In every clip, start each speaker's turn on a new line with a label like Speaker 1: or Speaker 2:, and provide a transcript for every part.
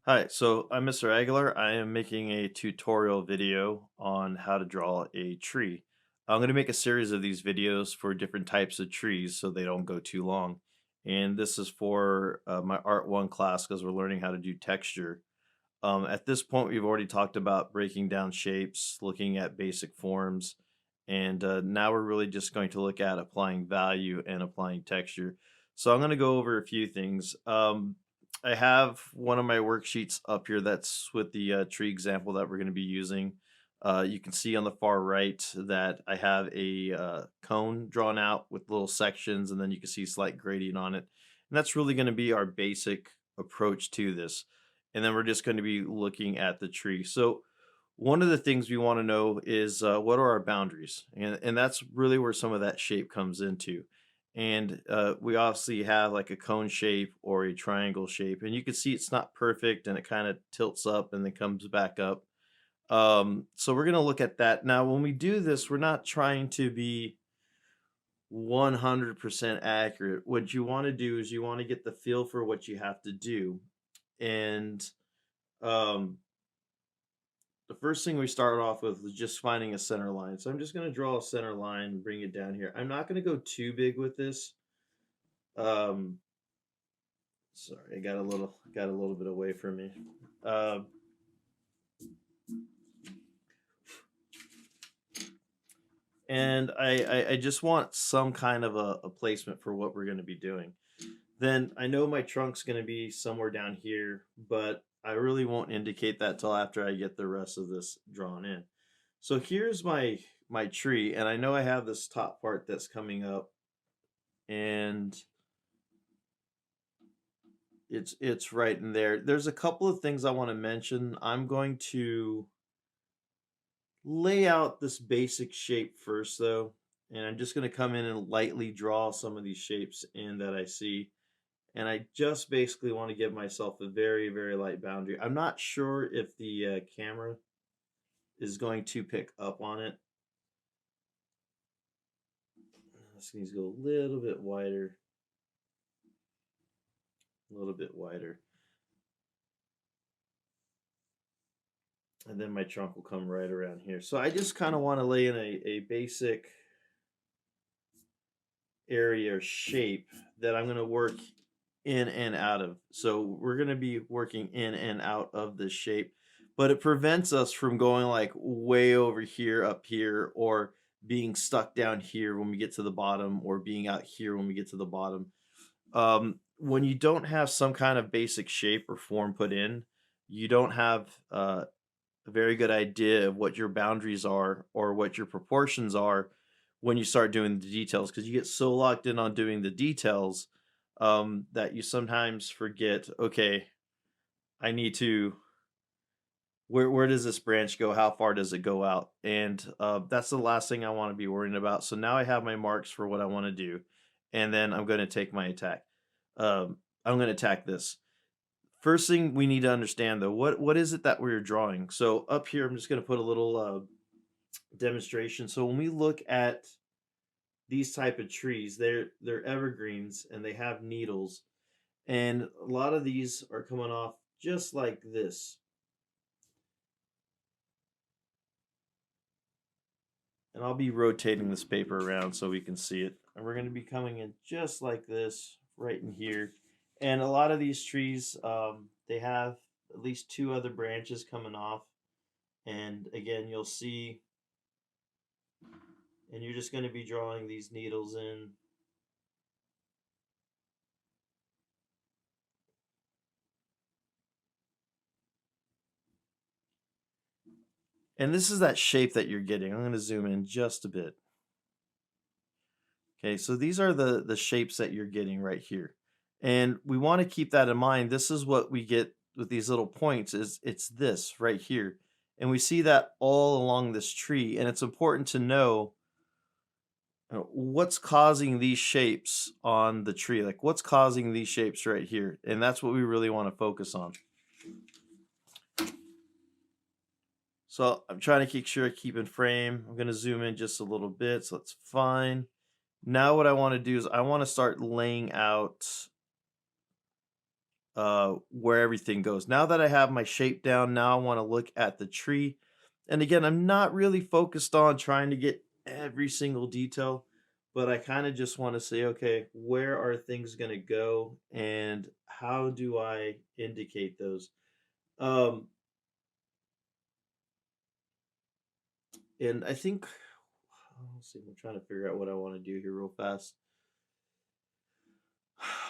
Speaker 1: Hi, so I'm Mr. Aguilar. I am making a tutorial video on how to draw a tree. I'm going to make a series of these videos for different types of trees so they don't go too long. And this is for my Art 1 class because we're learning how to do texture. At this point, we've already talked about breaking down shapes, looking at basic forms, and now we're really just going to look at applying value and applying texture. So I'm going to go over a few things. I have one of my worksheets up here that's with the tree example that we're going to be using. You can see on the far right that I have a cone drawn out with little sections, and then you can see slight gradient on it. And that's really going to be our basic approach to this, and then we're just going to be looking at the tree. So one of the things we want to know is what are our boundaries, and that's really where some of that shape comes into. And we obviously have like a cone shape or a triangle shape, and you can see it's not perfect, and it kind of tilts up and then comes back up. So we're going to look at that now. When we do this, we're not trying to be 100% accurate. What you want to do is you want to get the feel for what you have to do, and um, the first thing we start off with is just finding a center line. So I'm just going to draw a center line and bring it down here. I'm not going to go too big with this. Um, Sorry, I got a little bit away from me. Um, and I just want some kind of a placement for what we're going to be doing. Then I know my trunk's going to be somewhere down here, but I really won't indicate that till after I get the rest of this drawn in. So here's my tree, and I know I have this top part that's coming up, and it's right in there. There's a couple of things I want to mention. I'm going to lay out this basic shape first, though, and I'm just going to come in and lightly draw some of these shapes in that I see. And I just basically want to give myself a very, very light boundary. I'm not sure if the camera is going to pick up on it. This needs to go a little bit wider, a little bit wider. And then my trunk will come right around here. So I just kind of want to lay in a basic area or shape that I'm going to work in and out of. So we're going to be working in and out of this shape, but it prevents us from going like way over here, up here, or being stuck down here when we get to the bottom, or being out here when we get to the bottom. When you don't have some kind of basic shape or form put in, you don't have a very good idea of what your boundaries are or what your proportions are when you start doing the details, because you get so locked in on doing the details that you sometimes forget, okay, I need to, where does this branch go, how far does it go out, and that's the last thing I want to be worrying about. So now I have my marks for what I want to do, and then I'm going to take my attack. I'm going to attack this. First thing we need to understand, though, what is it that we're drawing? So up here, I'm just going to put a little demonstration. So when we look at these type of trees, they're evergreens and they have needles, and a lot of these are coming off just like this. And I'll be rotating this paper around so we can see it. And we're going to be coming in just like this right in here. And a lot of these trees, they have at least two other branches coming off. And again, you'll see, and you're just going to be drawing these needles in. And this is that shape that you're getting. I'm going to zoom in just a bit. Okay, so these are the shapes that you're getting right here. And we want to keep that in mind. This is what we get with these little points, is it's this right here. And we see that all along this tree, and it's important to know what's causing these shapes on the tree. Like what's causing these shapes right here. And that's what we really want to focus on. So I'm trying to make sure I keep in frame. I'm going to zoom in just a little bit, so that's fine. Now what I want to do is I want to start laying out where everything goes. Now that I have my shape down, now I want to look at the tree. And again, I'm not really focused on trying to get every single detail, but I kind of just want to say, okay, where are things going to go and how do I indicate those? Um, and I think, let's see, I'm trying to figure out what I want to do here real fast.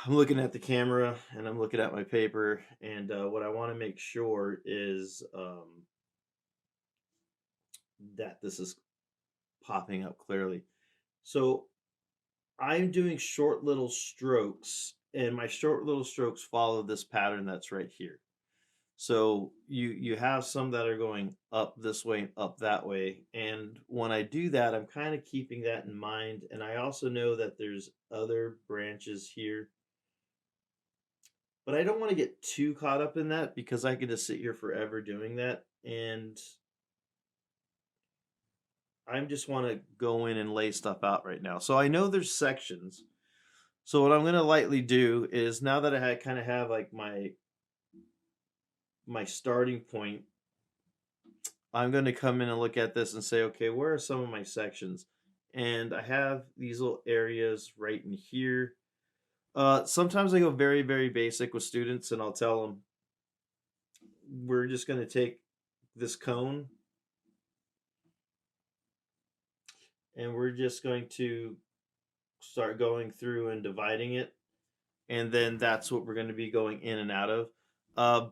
Speaker 1: I'm looking at the camera and I'm looking at my paper, and what I want to make sure is that this is popping up clearly. So I'm doing short little strokes, and my short little strokes follow this pattern that's right here. So you have some that are going up this way and up that way. And when I do that, I'm kind of keeping that in mind. And I also know that there's other branches here, but I don't want to get too caught up in that because I could just sit here forever doing that. And I just want to go in and lay stuff out right now. So I know there's sections. So what I'm gonna lightly do is now that I kind of have like my starting point, I'm gonna come in and look at this and say, okay, where are some of my sections? And I have these little areas right in here. Sometimes I go very, very basic with students, and I'll tell them we're just gonna take this cone and we're just going to start going through and dividing it, and then that's what we're going to be going in and out of. Uh,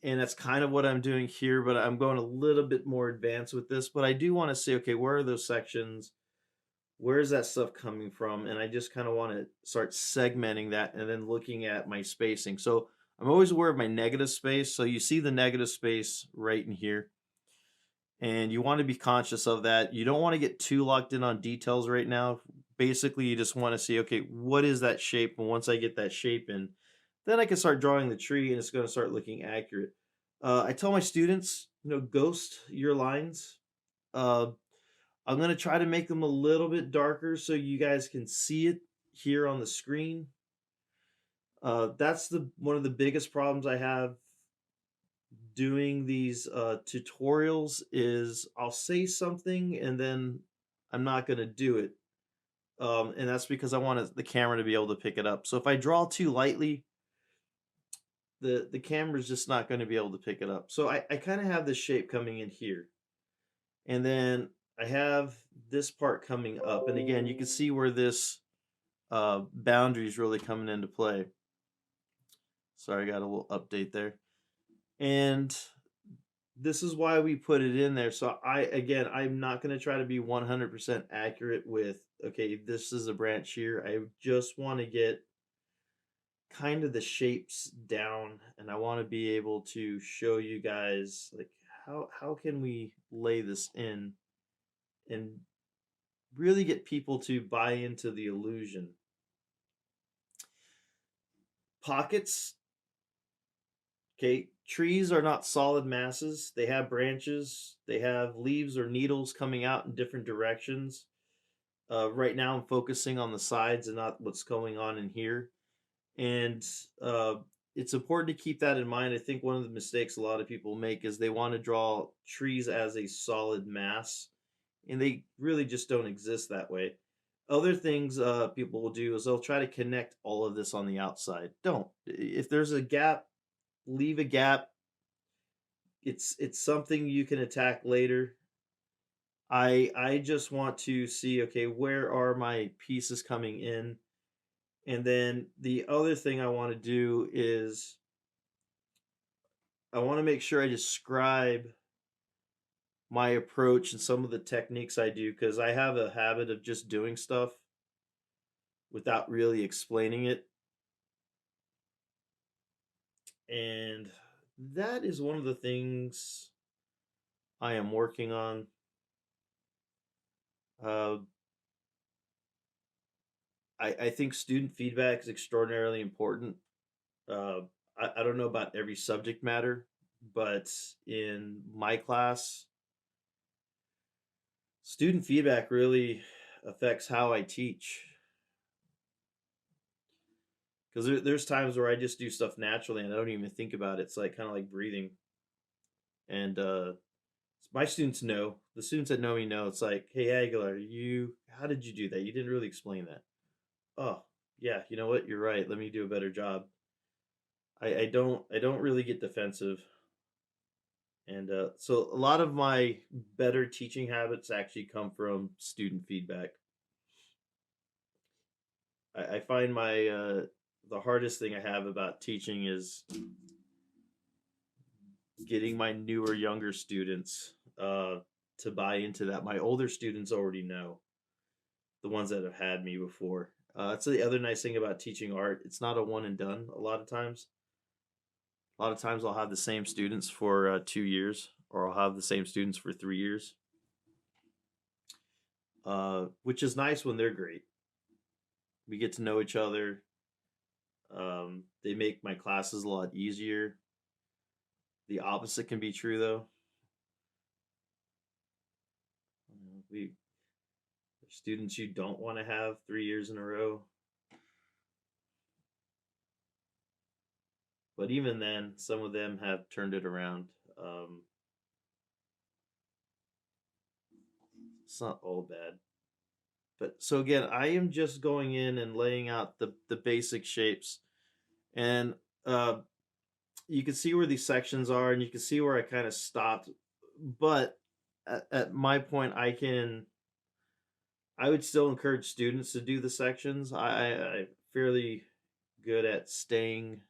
Speaker 1: and that's kind of what I'm doing here, but I'm going a little bit more advanced with this. But I do want to say, okay, where are those sections? Where is that stuff coming from? And I just kind of want to start segmenting that and then looking at my spacing. So I'm always aware of my negative space. So you see the negative space right in here. And you want to be conscious of that. You don't want to get too locked in on details right now. Basically, you just want to see, okay, what is that shape? And once I get that shape in, then I can start drawing the tree and it's going to start looking accurate. I tell my students, ghost your lines. Uh, I'm going to try to make them a little bit darker so you guys can see it here on the screen. That's the one of the biggest problems I have doing these tutorials is I'll say something and then I'm not going to do it. And that's because I want the camera to be able to pick it up. So if I draw too lightly, the camera's just not going to be able to pick it up. So I kind of have this shape coming in here. And then I have this part coming up. And again, you can see where this boundary is really coming into play. Sorry, I got a little update there. And this is why we put it in there. So I'm not going to try to be 100% accurate with, okay, this is a branch here. I just want to get kind of the shapes down, and I want to be able to show you guys like how can we lay this in and really get people to buy into the illusion. Pockets. Okay, trees are not solid masses. They have branches, they have leaves or needles coming out in different directions. Right now, I'm focusing on the sides and not what's going on in here. And uh, it's important to keep that in mind. I think one of the mistakes a lot of people make is they want to draw trees as a solid mass, and they really just don't exist that way. Other things people will do is they'll try to connect all of this on the outside. Don't. If there's a gap, leave a gap. It's something you can attack later. I just want to see, okay, where are my pieces coming in? And then the other thing I want to do is I want to make sure I describe my approach and some of the techniques I do because I have a habit of just doing stuff without really explaining it. And that is one of the things I am working on. Uh, I think student feedback is extraordinarily important. Uh, I don't know about every subject matter, but in my class, student feedback really affects how I teach because there's times where I just do stuff naturally and I don't even think about it. It's like kind of like breathing. And my students know, the students that know me know, it's like, hey Aguilar, how did you do that? You didn't really explain that. Oh, yeah, you know what? You're right. Let me do a better job. I don't really get defensive. And so a lot of my better teaching habits actually come from student feedback. I find the hardest thing I have about teaching is getting my newer, younger students to buy into that. My older students already know, the ones that have had me before. That's the other nice thing about teaching art. It's not a one and done. A lot of times I'll have the same students for 2 years, or I'll have the same students for 3 years, which is nice when they're great. We get to know each other. They make my classes a lot easier. The opposite can be true though. We students you don't want to have 3 years in a row. But even then, some of them have turned it around. It's not all bad. But so again, I am just going in and laying out the basic shapes, and uh, you can see where these sections are, and you can see where I kind of stopped. But at my point, I would still encourage students to do the sections. I'm fairly good at staying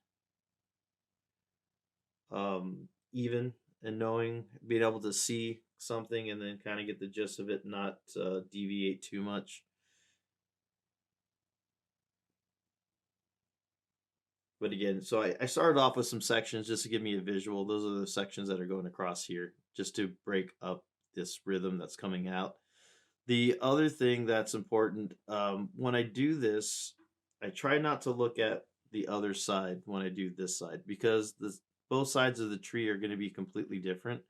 Speaker 1: even and knowing, being able to see something and then kind of get the gist of it, not deviate too much. But again, so I started off with some sections just to give me a visual. Those are the sections that are going across here, just to break up this rhythm that's coming out. The other thing that's important, when I do this, I try not to look at the other side when I do this side, because both sides of the tree are going to be completely different.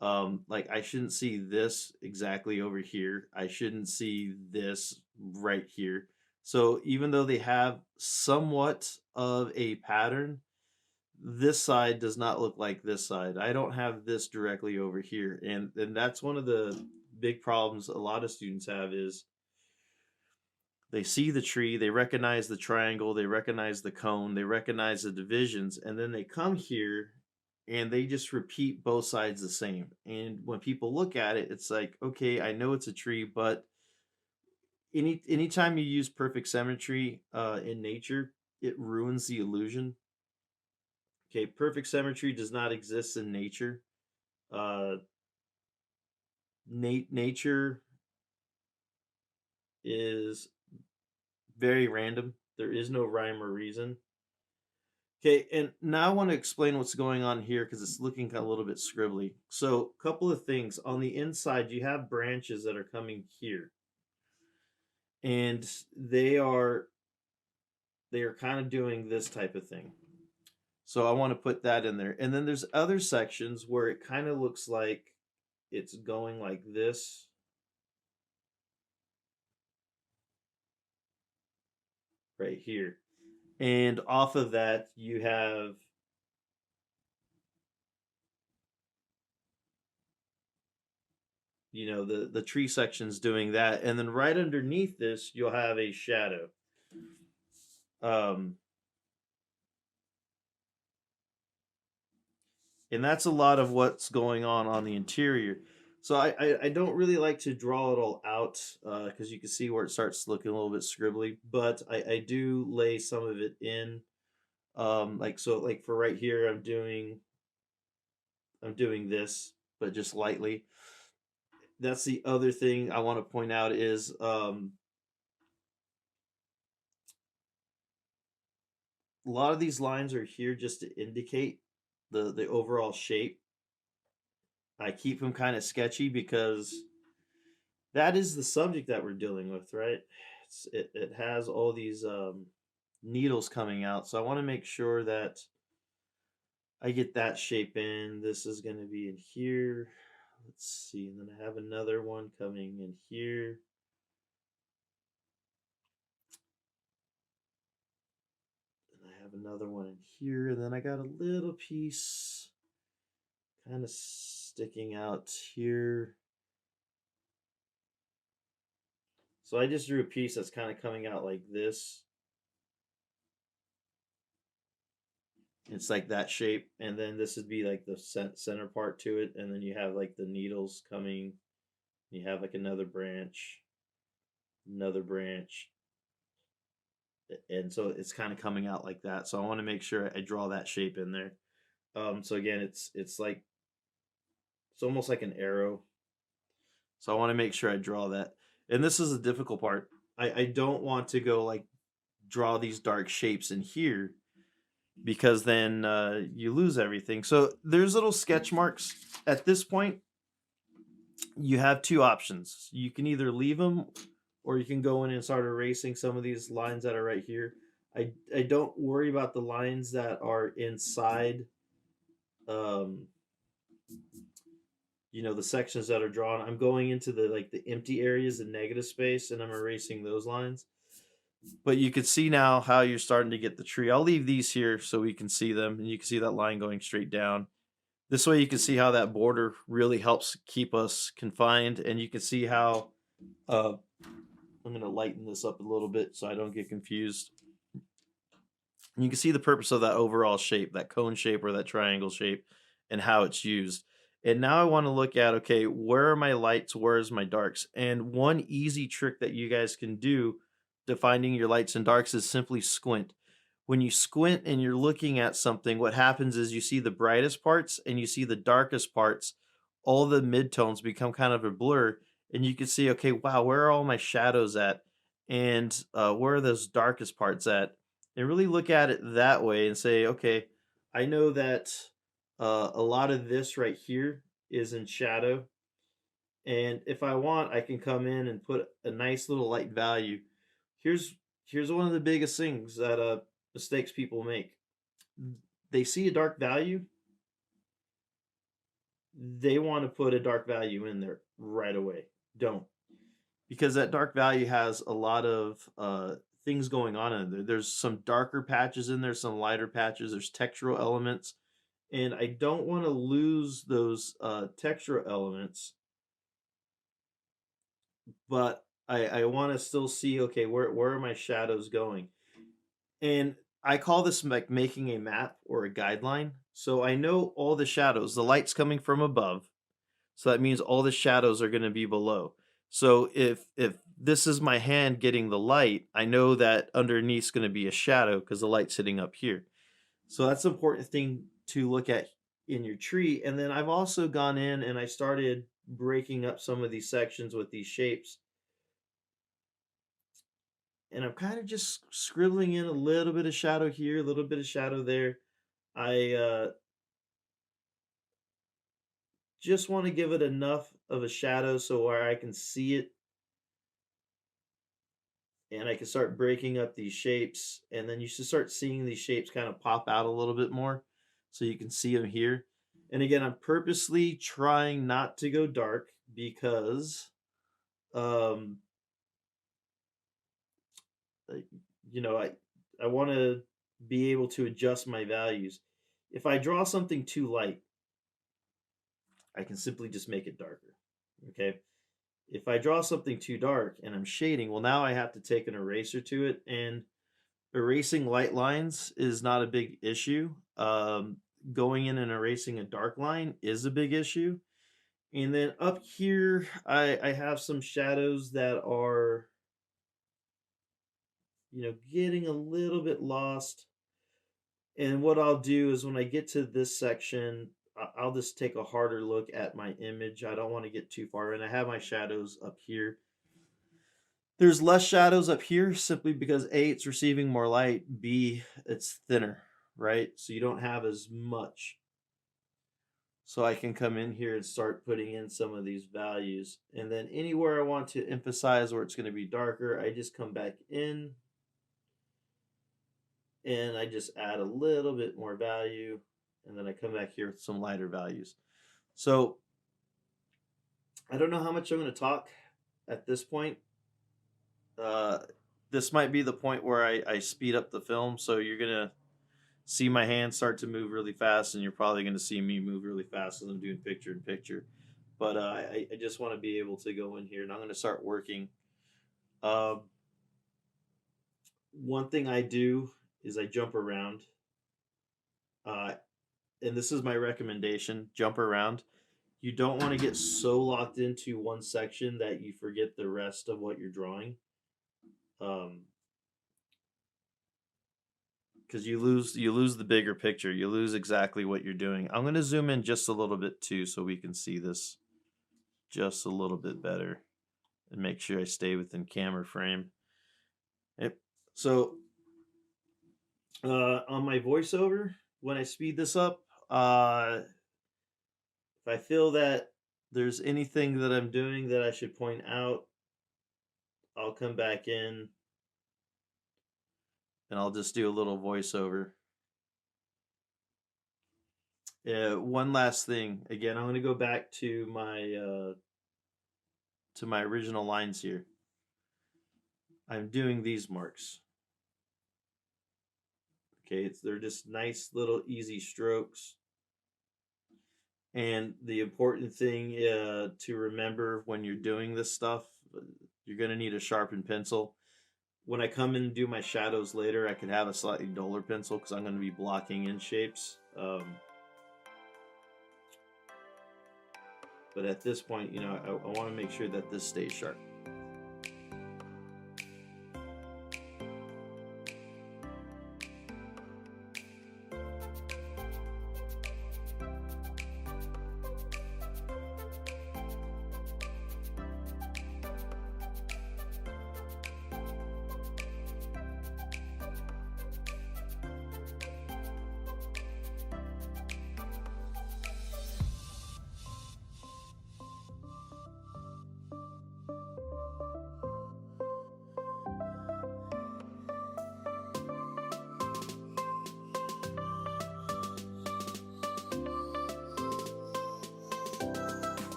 Speaker 1: Like I shouldn't see this exactly over here. I shouldn't see this right here. So even though they have somewhat of a pattern, this side does not look like this side. I don't have this directly over here. And that's one of the big problems a lot of students have is they see the tree, they recognize the triangle, they recognize the cone, they recognize the divisions, and then they come here and they just repeat both sides the same. And when people look at it, it's like, okay, I know it's a tree, but anytime you use perfect symmetry in nature, it ruins the illusion. Okay, perfect symmetry does not exist in nature. Uh, nature is very random. There is no rhyme or reason. Okay, and now I want to explain what's going on here because it's looking a little bit scribbly. So, a couple of things. On the inside, you have branches that are coming here, and they are kind of doing this type of thing. So I want to put that in there. And then there's other sections where it kind of looks like it's going like this. Right here. And off of that, you have the tree sections doing that, and then right underneath this you'll have a shadow. um and that's a lot of what's going on the interior. So I don't really like to draw it all out because you can see where it starts looking a little bit scribbly, but I do lay some of it in. Like so, like for right here, I'm doing this, but just lightly. That's the other thing I want to point out is a lot of these lines are here just to indicate the overall shape. I keep them kind of sketchy because that is the subject that we're dealing with, right? It has all these needles coming out, so I want to make sure that I get that shape in. This is going to be in here. Let's see, and then I have another one coming in here. another one in here, and then I got a little piece kind of sticking out here. So I just drew a piece that's kind of coming out like this. It's like that shape, and then this would be like the center part to it, and then you have like the needles coming. You have like another branch, and so it's kind of coming out like that. So I want to make sure I draw that shape in there. So again, it's like it's almost like an arrow. So I want to make sure I draw that. And this is the difficult part. I don't want to go like draw these dark shapes in here because then you lose everything. So there's little sketch marks. At this point, you have two options. You can either leave them or you can go in and start erasing some of these lines that are right here. I don't worry about the lines that are inside um, the sections that are drawn. I'm going into the empty areas, the negative space, and I'm erasing those lines. But you can see now how you're starting to get the tree. I'll leave these here so we can see them, and you can see that line going straight down. This way you can see how that border really helps keep us confined, and you can see how I'm going to lighten this up a little bit so I don't get confused. And you can see the purpose of that overall shape, that cone shape or that triangle shape, and how it's used. And now I want to look at, okay, where are my lights? Where's my darks? And one easy trick that you guys can do to finding your lights and darks is simply squint. When you squint and you're looking at something, what happens is you see the brightest parts and you see the darkest parts. All the midtones become kind of a blur, and you can see, okay, wow, where are all my shadows at? And where are those darkest parts at? And really look at it that way and say, okay, I know that a lot of this right here is in shadow. And if I want, I can come in and put a nice little light value. Here's one of the biggest things that mistakes people make. They see a dark value, they want to put a dark value in there right away. Don't, because that dark value has a lot of things going on in there. There's some darker patches in there, some lighter patches. There's textural elements, and I don't want to lose those textural elements, but I want to still see, okay, where are my shadows going? And I call this like making a map or a guideline. So I know all the shadows, the light's coming from above. So that means all the shadows are going to be below. So if this is my hand getting the light, I know that underneath is going to be a shadow because the light's sitting up here. So that's an important thing to look at in your tree. And then I've also gone in and I started breaking up some of these sections with these shapes. And I'm kind of just scribbling in a little bit of shadow here, a little bit of shadow there. I just want to give it enough of a shadow so where I can see it and I can start breaking up these shapes. And then you should start seeing these shapes kind of pop out a little bit more so you can see them here. And again, I'm purposely trying not to go dark because, um, I- I want to be able to adjust my values. If I draw something too light, I can simply just make it darker. Okay. If I draw something too dark and I'm shading, well, now I have to take an eraser to it, and erasing light lines is not a big issue. Going in and erasing a dark line is a big issue. And then up here, I have some shadows that are, getting a little bit lost. And what I'll do is when I get to this section, I'll just take a harder look at my image. I don't want to get too far in. I have my shadows up here. There's less shadows up here simply because A, it's receiving more light, B, it's thinner, right? So you don't have as much. So I can come in here and start putting in some of these values. And then anywhere I want to emphasize where it's going to be darker, I just come back in and I just add a little bit more value. And then I come back here with some lighter values. So I don't know how much I'm going to talk at this point. Uh, this might be the point where I speed up the film. So you're going to see my hands start to move really fast, and you're probably going to see me move really fast as I'm doing picture in picture. But I just want to be able to go in here, and I'm going to start working. Um, One thing I do is I jump around, uh, and this is my recommendation: jump around. You don't want to get so locked into one section that you forget the rest of what you're drawing. Um, because you lose the bigger picture. You lose exactly what you're doing. I'm going to zoom in just a little bit too so we can see this just a little bit better and make sure I stay within camera frame. Yep. So on my voiceover, when I speed this up, if I feel that there's anything that I'm doing that I should point out, I'll come back in and I'll just do a little voiceover. One last thing. Again, I'm going to go back to my original lines here. I'm doing these marks. Okay, they're just nice little easy strokes. And the important thing to remember when you're doing this stuff, you're going to need a sharpened pencil. When I come in and do my shadows later, I could have a slightly duller pencil because I'm going to be blocking in shapes. But at this point, I want to make sure that this stays sharp.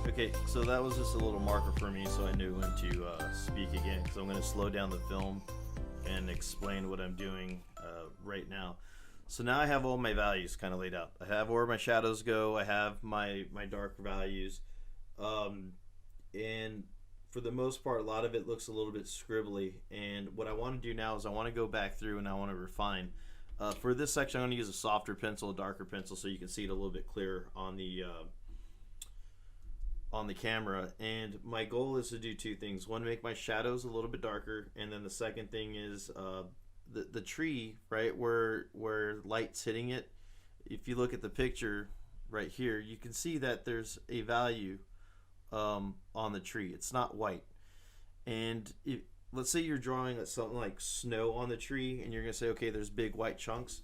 Speaker 1: Okay, so that was just a little marker for me so I knew when to speak again, because I'm going to slow down the film and explain what I'm doing right now. So now I have all my values kind of laid out. I have where my shadows go. I have my dark values. And for the most part, a lot of it looks a little bit scribbly. And what I want to do now is I want to go back through and I want to refine. For this section, I'm going to use a softer pencil, a darker pencil, so you can see it a little bit clearer on the camera. And my goal is to do two things. One, make my shadows a little bit darker, and then the second thing is the tree, right, where light's hitting it. If you look at the picture right here, you can see that there's a value on the tree. It's not white. And let's say you're drawing something like snow on the tree, and you're going to say, okay, there's big white chunks.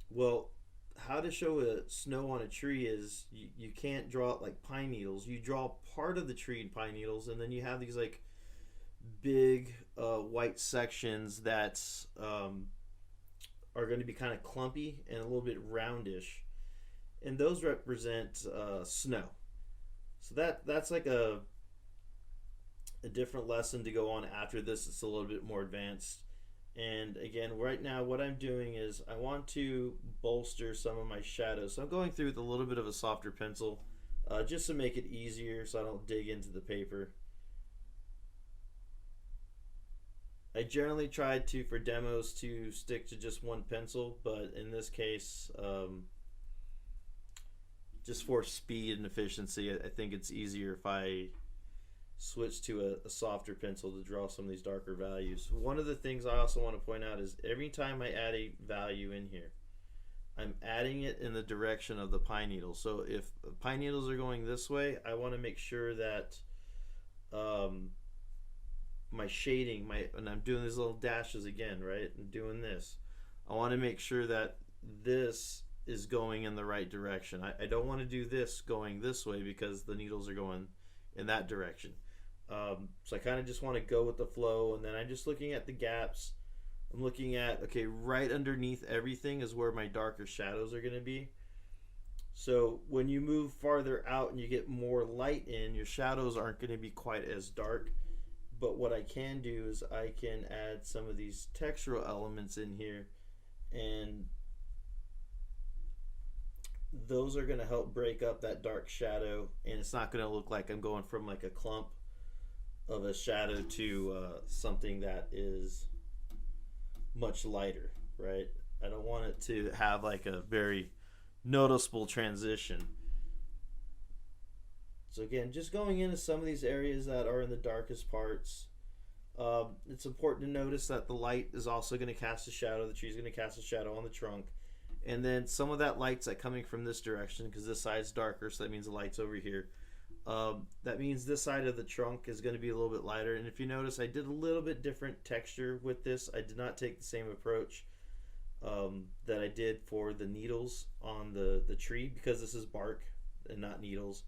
Speaker 1: Well, how to show a snow on a tree is you can't draw it like pine needles. You draw part of the tree in pine needles, and then you have these like big white sections that are going to be kind of clumpy and a little bit roundish, and those represent snow. So that's like a different lesson to go on after this. It's a little bit more advanced. And again, right now what I'm doing is I want to bolster some of my shadows. So I'm going through with a little bit of a softer pencil just to make it easier so I don't dig into the paper. I generally try to, for demos, to stick to just one pencil, but in this case, just for speed and efficiency, I think it's easier if I switch to a softer pencil to draw some of these darker values. One of the things I also want to point out is every time I add a value in here, I'm adding it in the direction of the pine needles. So if pine needles are going this way, I want to make sure that my shading, and I'm doing these little dashes again, right? I'm doing this. I want to make sure that this is going in the right direction. I don't want to do this going this way because the needles are going in that direction. So I kind of just want to go with the flow, and then I'm just looking at the gaps. I'm looking at, okay, right underneath everything is where my darker shadows are going to be. So when you move farther out and you get more light in, your shadows aren't going to be quite as dark. But what I can do is I can add some of these textural elements in here, and those are going to help break up that dark shadow, and it's not going to look like I'm going from like a clump of a shadow to something that is much lighter, right? I don't want it to have like a very noticeable transition. So again, just going into some of these areas that are in the darkest parts, it's important to notice that the light is also going to cast a shadow. The tree is going to cast a shadow on the trunk. And then some of that light's like coming from this direction because this side's darker, so that means the light's over here. That means this side of the trunk is going to be a little bit lighter. And if you notice, I did a little bit different texture with this. I did not take the same approach that I did for the needles on the tree, because this is bark and not needles.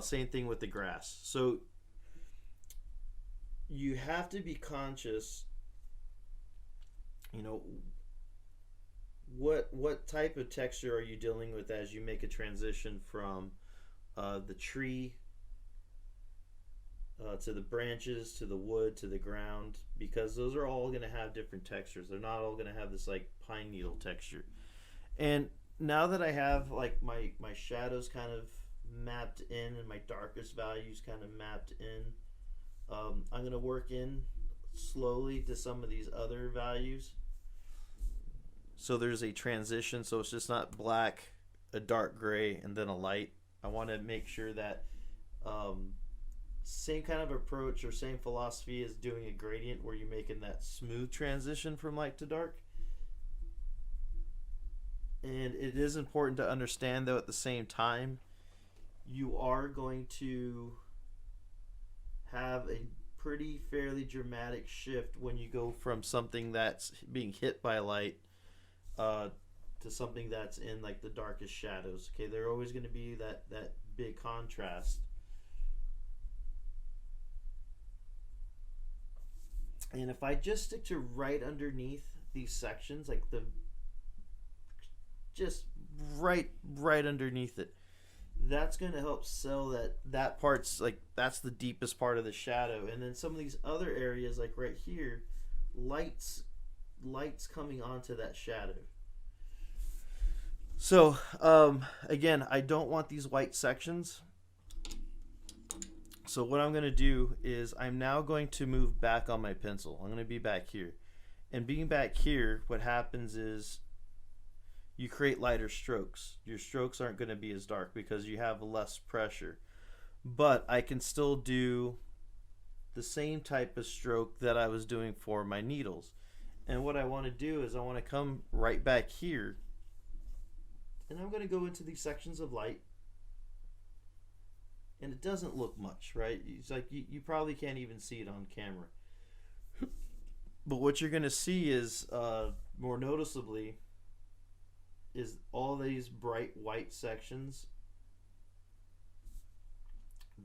Speaker 1: Same thing with the grass. So you have to be conscious, you know, what type of texture are you dealing with as you make a transition from the tree to the branches, to the wood, to the ground, because those are all going to have different textures. They're not all going to have this like pine needle texture. And now that I have like my shadows kind of mapped in and my darkest values kind of mapped in, I'm going to work in slowly to some of these other values. So there's a transition, so it's just not black, a dark gray, and then a light. I want to make sure that same kind of approach or same philosophy as doing a gradient, where you're making that smooth transition from light to dark. And it is important to understand, though, at the same time, you are going to have a pretty fairly dramatic shift when you go from something that's being hit by light to something that's in like the darkest shadows. Okay, they're always going to be that big contrast. And if I just stick to right underneath these sections, like just right underneath it, that's going to help sell that part's like, that's the deepest part of the shadow. And then some of these other areas, like right here, lights coming onto that shadow. So again, I don't want these white sections. So what I'm going to do is I'm now going to move back on my pencil. I'm going to be back here. And being back here, what happens is you create lighter strokes. Your strokes aren't going to be as dark because you have less pressure. But I can still do the same type of stroke that I was doing for my needles. And what I want to do is I want to come right back here, and I'm going to go into these sections of light, and it doesn't look much, right? It's like you probably can't even see it on camera. But what you're going to see is, more noticeably, is all these bright white sections,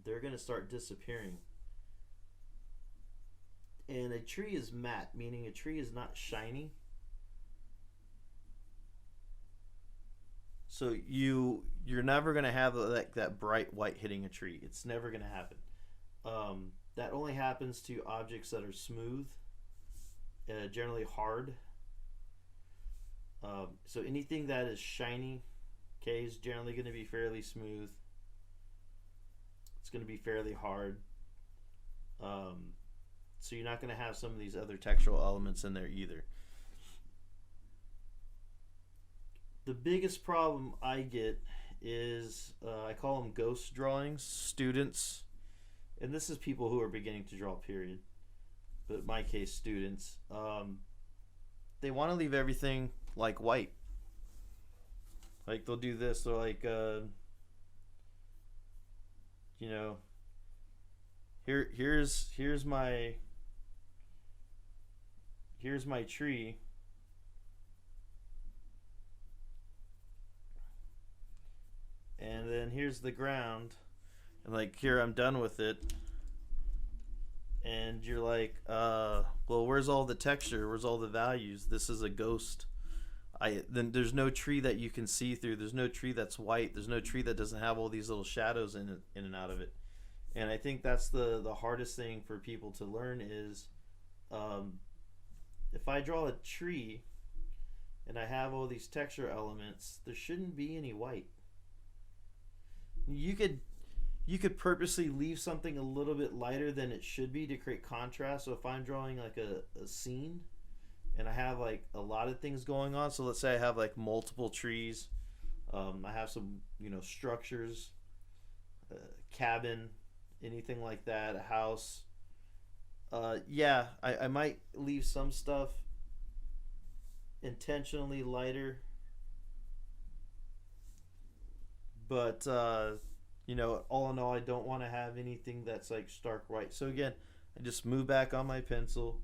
Speaker 1: they're going to start disappearing. And a tree is matte, meaning a tree is not shiny. So you're never going to have like that bright white hitting a tree. It's never going to happen. That only happens to objects that are smooth, generally hard. So anything that is shiny, okay, is generally going to be fairly smooth. It's going to be fairly hard. So you're not going to have some of these other textural elements in there either. The biggest problem I get is, I call them ghost drawings. Students, and this is people who are beginning to draw, period, but in my case, students, they want to leave everything like white. Like they'll do this, they're like, you know, here's my tree, and then here's the ground, and like here I'm done with it, and you're like, well, where's all the texture, where's all the values? This is a ghost. Then there's no tree that you can see through, there's no tree that's white, there's no tree that doesn't have all these little shadows in and out of it. And I think that's the hardest thing for people to learn is, if I draw a tree and I have all these texture elements, there shouldn't be any white. You could purposely leave something a little bit lighter than it should be to create contrast. So if I'm drawing like a scene and I have like a lot of things going on, so let's say I have like multiple trees, I have some, structures, cabin, anything like that, a house. Yeah, I might leave some stuff intentionally lighter, but all in all, I don't want to have anything that's like stark white. So again, I just move back on my pencil,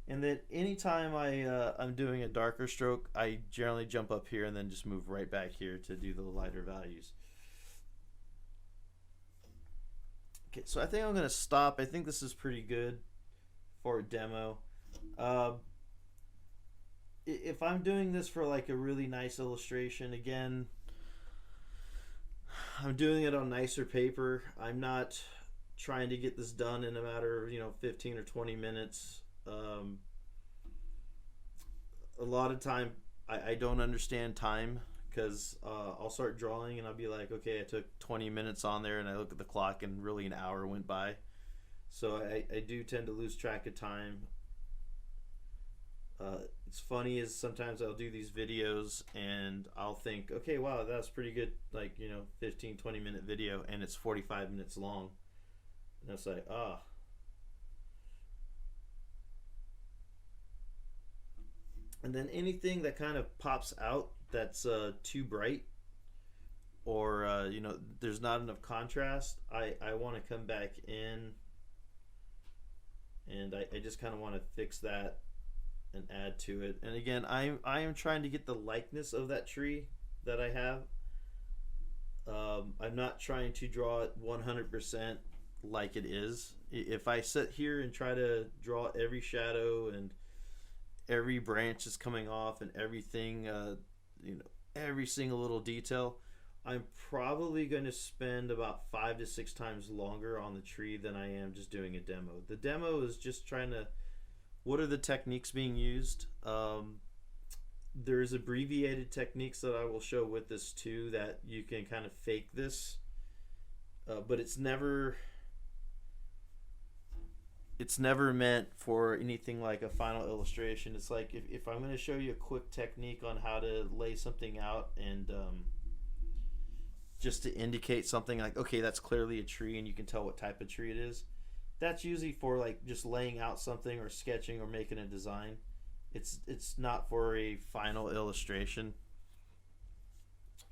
Speaker 1: and then anytime I'm doing a darker stroke, I generally jump up here and then just move right back here to do the lighter values. Okay, so I think I'm gonna stop. I think this is pretty good for a demo. If I'm doing this for like a really nice illustration, again, I'm doing it on nicer paper. I'm not trying to get this done in a matter of 15 or 20 minutes. A lot of time I don't understand time, because I'll start drawing and I'll be like, okay, I took 20 minutes on there, and I look at the clock and really an hour went by. So I do tend to lose track of time. It's funny is sometimes I'll do these videos and I'll think, okay, wow, that's pretty good, like 15-20 minute video, and it's 45 minutes long, and it's like, and then anything that kind of pops out that's too bright, or there's not enough contrast, I want to come back in, and I just kind of want to fix that and add to it. And again, I am trying to get the likeness of that tree that I have. I'm not trying to draw it 100% like it is. If I sit here and try to draw every shadow and every branch is coming off and everything, every single little detail, I'm probably going to spend about 5 to 6 times longer on the tree than I am just doing a demo. The demo is just trying to, what are the techniques being used? There's abbreviated techniques that I will show with this too, that you can kind of fake this, but it's never it's never meant for anything like a final illustration. It's like if I'm going to show you a quick technique on how to lay something out and just to indicate something like, okay, that's clearly a tree and you can tell what type of tree it is. That's usually for like just laying out something or sketching or making a design. It's not for a final illustration,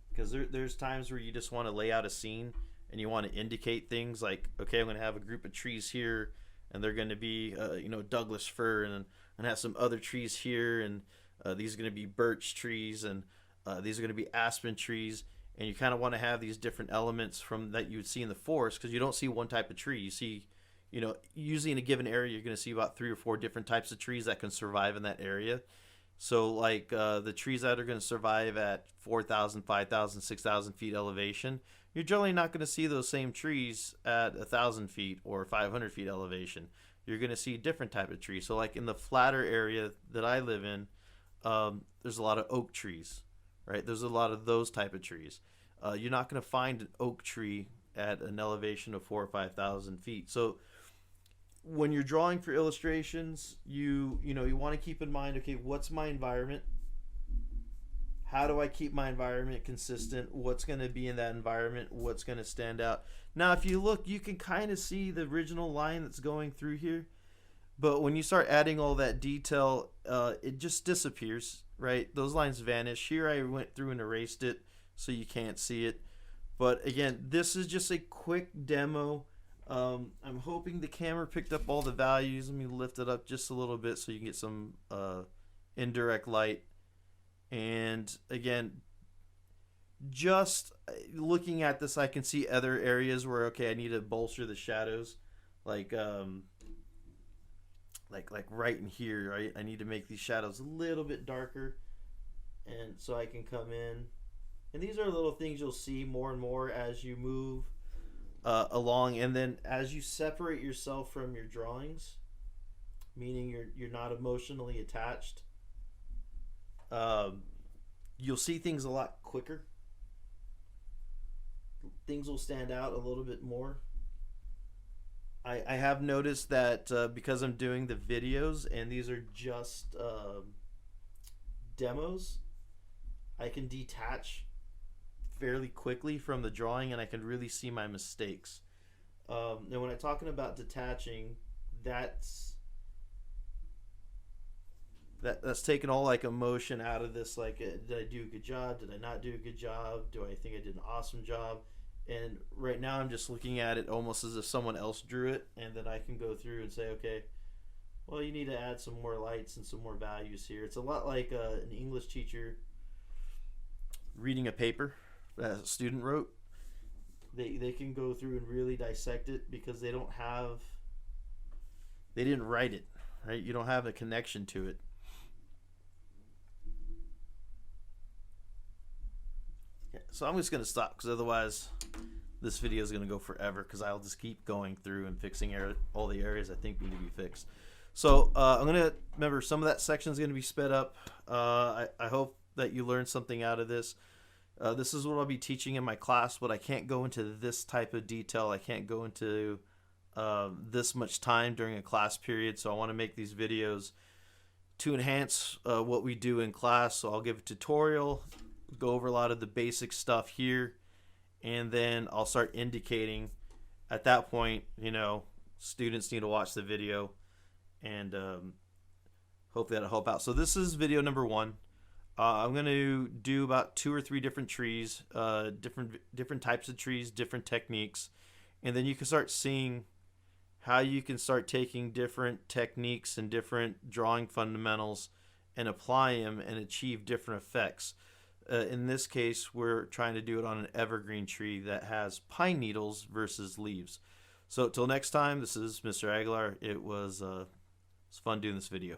Speaker 1: because there's times where you just want to lay out a scene and you want to indicate things like, okay, I'm going to have a group of trees here and they're going to be Douglas fir, and have some other trees here, and these are going to be birch trees, and these are going to be aspen trees, and you kind of want to have these different elements from that you would see in the forest, because you don't see one type of tree. You see, usually in a given area, you're going to see about 3 or 4 different types of trees that can survive in that area. So, like the trees that are going to survive at 4,000, 5,000, 6,000 feet elevation, you're generally not going to see those same trees at 1,000 feet or 500 feet elevation. You're going to see different type of trees. So, like in the flatter area that I live in, there's a lot of oak trees, right? There's a lot of those type of trees. You're not going to find an oak tree at an elevation of 4,000 or 5,000 feet. So when you're drawing for illustrations, you want to keep in mind, okay, what's my environment? How do I keep my environment consistent? What's going to be in that environment? What's going to stand out? Now, if you look, you can kind of see the original line that's going through here. But when you start adding all that detail, it just disappears, right? Those lines vanish. Here I went through and erased it so you can't see it. But again, this is just a quick demo. I'm hoping the camera picked up all the values. Let me lift it up just a little bit so you can get some indirect light. And again, just looking at this, I can see other areas where, okay, I need to bolster the shadows, like right in here, right? I need to make these shadows a little bit darker, and so I can come in. And these are little things you'll see more and more as you move along, and then as you separate yourself from your drawings, meaning you're not emotionally attached. You'll see things a lot quicker. Things will stand out a little bit more. I have noticed that because I'm doing the videos and these are just demos, I can detach fairly quickly from the drawing and I can really see my mistakes. Now when I'm talking about detaching, that's taken all like emotion out of this. Like, did I do a good job? Did I not do a good job? Do I think I did an awesome job? And right now I'm just looking at it almost as if someone else drew it, and then I can go through and say, okay, well, you need to add some more lights and some more values here. It's a lot like an English teacher reading a paper that a student wrote. They can go through and really dissect it because they didn't write it, right? You don't have a connection to it. So I'm just going to stop, because otherwise this video is going to go forever, because I'll just keep going through and fixing all the areas I think need to be fixed. So I'm going to, remember, some of that section is going to be sped up. I hope that you learned something out of this. This is what I'll be teaching in my class, but I can't go into this type of detail. I can't go into this much time during a class period, so I want to make these videos to enhance what we do in class. So I'll give a tutorial, go over a lot of the basic stuff here, and then I'll start indicating at that point, students need to watch the video, and hopefully that'll help out. So this is video number 1. I'm going to do about 2 or 3 different trees, different types of trees, different techniques, and then you can start seeing how you can start taking different techniques and different drawing fundamentals and apply them and achieve different effects. In this case, we're trying to do it on an evergreen tree that has pine needles versus leaves. So till next time, this is Mr. Aguilar. It was fun doing this video.